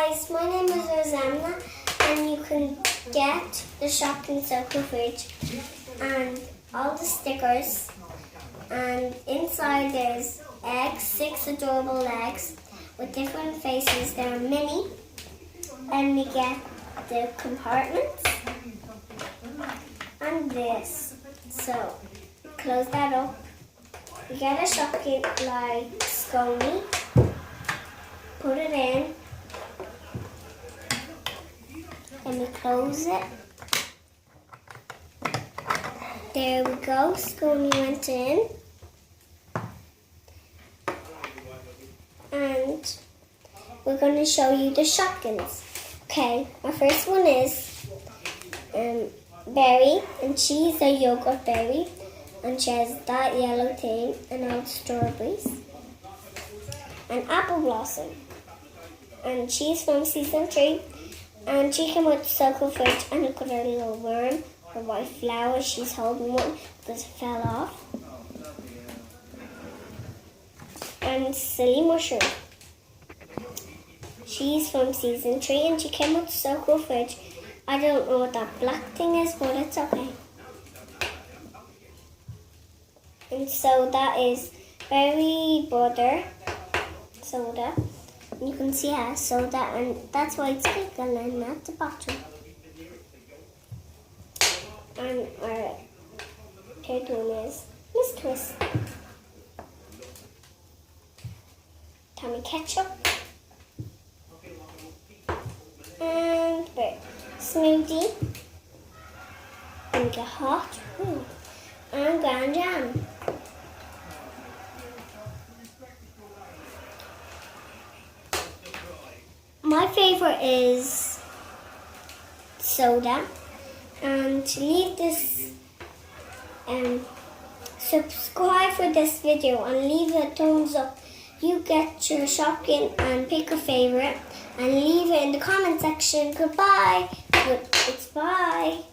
guys, my name is Rosanna and you can get the Shopkins Circle Fridge and all the stickers, and inside there's eggs, 6 adorable eggs with different faces. They're mini, and we get the compartments and this. So close that up. We get a Shopkins like scone, put it in, and we close it. There we go, scone went in. And we're going to show you the Shopkins. Okay, our first one is berry, and she's a yogurt berry, and she has that yellow thing and all the strawberries. And apple blossom, and she's from season 3, and she came with the Circle Fridge, and look at her little worm, her white flower. She's holding one because it fell off. And silly mushroom, she's from season 3, and she came with the Circle Fridge. I don't know what that black thing is, but it's okay. And so that is berry butter soda. You can see it has soda, and that's why it's giggling at the bottom. And our third one is Miss Twist. Tommy ketchup. And smoothie. And get hot. And ground jam. My favorite is soda. And leave this subscribe for this video and leave a thumbs up. You get your Shopkin and pick a favorite and leave it in the comment section. Goodbye. It's bye.